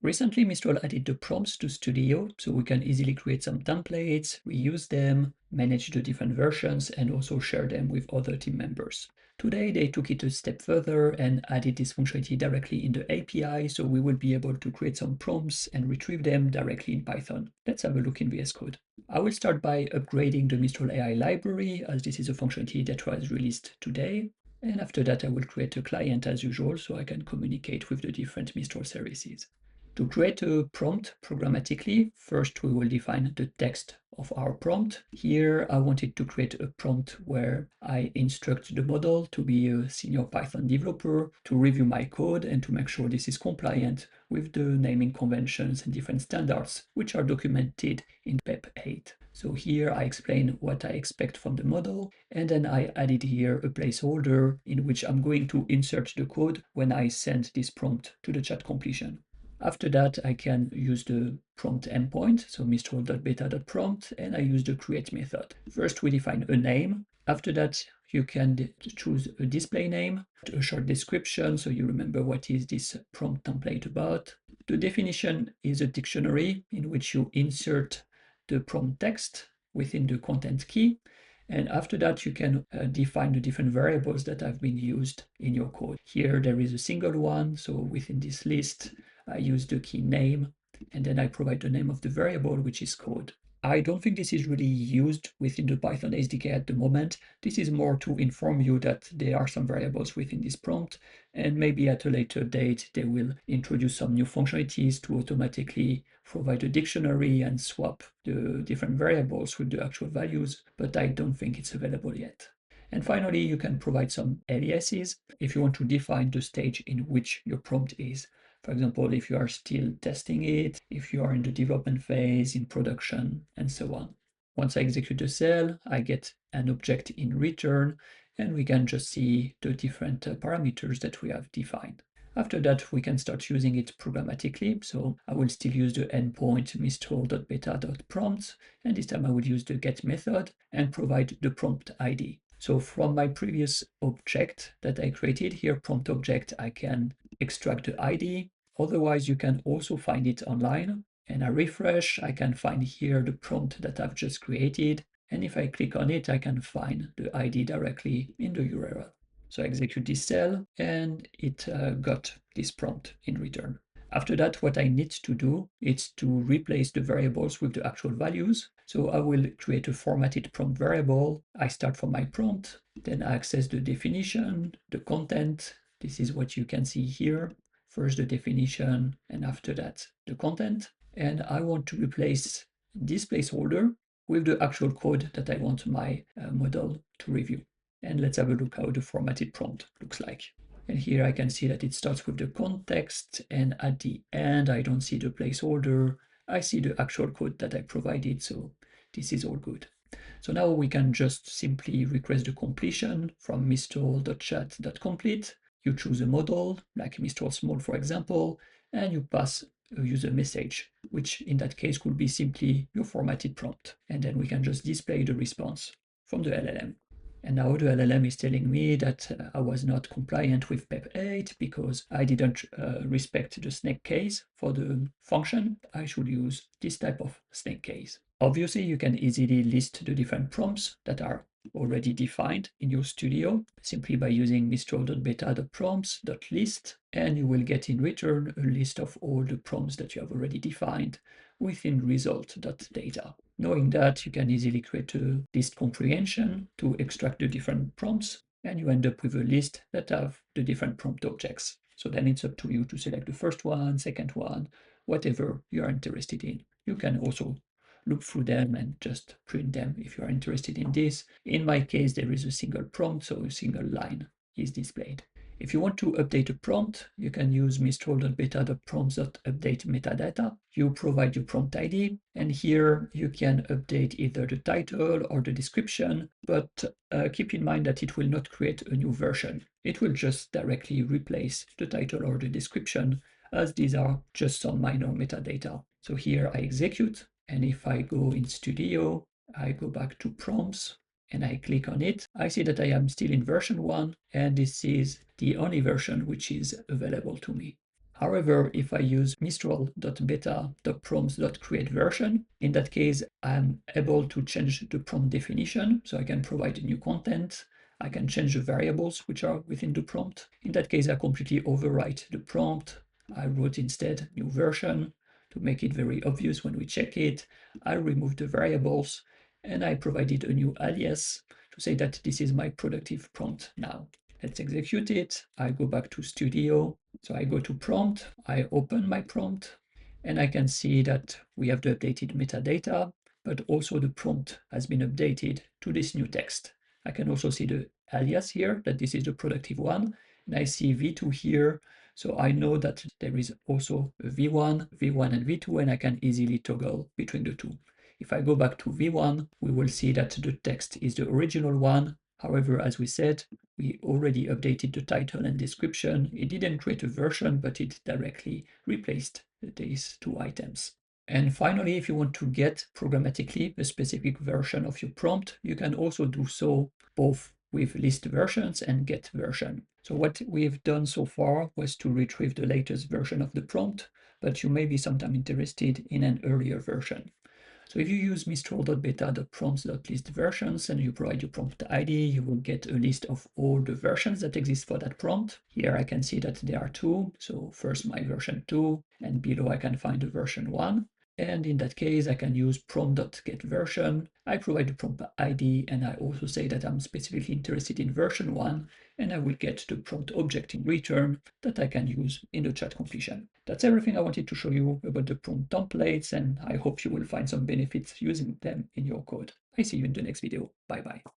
Recently, Mistral added the prompts to Studio, so we can easily create some templates, reuse them, manage the different versions, and also share them with other team members. Today, they took it a step further and added this functionality directly in the API, so we will be able to create some prompts and retrieve them directly in Python. Let's have a look in VS Code. I will start by upgrading the Mistral AI library, as this is a functionality that was released today. And after that, I will create a client as usual, so I can communicate with the different Mistral services. To create a prompt programmatically, first we will define the text of our prompt. Here I wanted to create a prompt where I instruct the model to be a senior Python developer, to review my code and to make sure this is compliant with the naming conventions and different standards which are documented in PEP 8. So here I explain what I expect from the model, and then I added here a placeholder in which I'm going to insert the code when I send this prompt to the chat completion. After that, I can use the prompt endpoint, so mistral.beta.prompt, and I use the create method. First, we define a name. After that, you can choose a display name, a short description, so you remember what is this prompt template about. The definition is a dictionary in which you insert the prompt text within the content key. And after that, you can define the different variables that have been used in your code. Here, there is a single one, so within this list, I use the key name, and then I provide the name of the variable, which is code. I don't think this is really used within the Python SDK at the moment. This is more to inform you that there are some variables within this prompt, and maybe at a later date, they will introduce some new functionalities to automatically provide a dictionary and swap the different variables with the actual values, but I don't think it's available yet. And finally, you can provide some aliases if you want to define the stage in which your prompt is. For example, if you are still testing it, if you are in the development phase, in production, and so on. Once I execute the cell, I get an object in return, and we can just see the different parameters that we have defined. After that, we can start using it programmatically. So I will still use the endpoint mistral.beta.prompt, and this time I will use the get method and provide the prompt ID. So from my previous object that I created here, prompt object, I can extract the ID. Otherwise, you can also find it online. And I refresh, I can find here the prompt that I've just created. And if I click on it, I can find the ID directly in the URL. So I execute this cell, and it got this prompt in return. After that, what I need to do is to replace the variables with the actual values. So I will create a formatted prompt variable. I start from my prompt, then I access the definition, the content. This is what you can see here. First the definition, and after that the content. And I want to replace this placeholder with the actual code that I want my model to review. And let's have a look how the formatted prompt looks like. And here I can see that it starts with the context, and at the end I don't see the placeholder. I see the actual code that I provided, so this is all good. So now we can just simply request the completion from mistral.chat.complete. You choose a model, like Mistral Small, for example, and you pass a user message, which in that case could be simply your formatted prompt. And then we can just display the response from the LLM. And now the LLM is telling me that I was not compliant with PEP 8 because I didn't respect the snake case for the function. I should use this type of snake case. Obviously, you can easily list the different prompts that are already defined in your studio simply by using mistral.beta.prompts.list, and you will get in return a list of all the prompts that you have already defined within result.data. Knowing that, you can easily create a list comprehension to extract the different prompts, and you end up with a list that have the different prompt objects. So then it's up to you to select the first one, second one, whatever you are interested in. You can also look through them and just print them if you are interested in this. In my case, there is a single prompt, so a single line is displayed. If you want to update a prompt, you can use mistral.beta.prompts.update metadata. You provide your prompt ID, and here you can update either the title or the description, but keep in mind that it will not create a new version. It will just directly replace the title or the description, as these are just some minor metadata. So here I execute, and if I go in Studio, I go back to prompts, and I click on it, I see that I am still in version 1, and this is the only version which is available to me. However, if I use mistral.beta.prompts.createVersion, in that case, I'm able to change the prompt definition, so I can provide new content. I can change the variables which are within the prompt. In that case, I completely overwrite the prompt. I wrote instead new version to make it very obvious when we check it. I remove the variables and I provided a new alias to say that this is my productive prompt now. Let's execute it. I go back to Studio. So I go to prompt, I open my prompt, and I can see that we have the updated metadata, but also the prompt has been updated to this new text. I can also see the alias here, that this is the productive one, and I see V2 here, so I know that there is also a V1, V1 and V2, and I can easily toggle between the two. If I go back to V1, we will see that the text is the original one. However, as we said, we already updated the title and description. It didn't create a version, but it directly replaced these two items. And finally, if you want to get programmatically a specific version of your prompt, you can also do so both with list versions and get version. So what we've done so far was to retrieve the latest version of the prompt, but you may be sometime interested in an earlier version. So if you use mistral.beta.prompts.list versions and you provide your prompt ID, you will get a list of all the versions that exist for that prompt. Here I can see that there are two. So first my version 2, and below I can find the version 1. And in that case, I can use prompt.getVersion. I provide the prompt ID, and I also say that I'm specifically interested in version 1, and I will get the prompt object in return that I can use in the chat completion. That's everything I wanted to show you about the prompt templates, and I hope you will find some benefits using them in your code. I see you in the next video. Bye bye.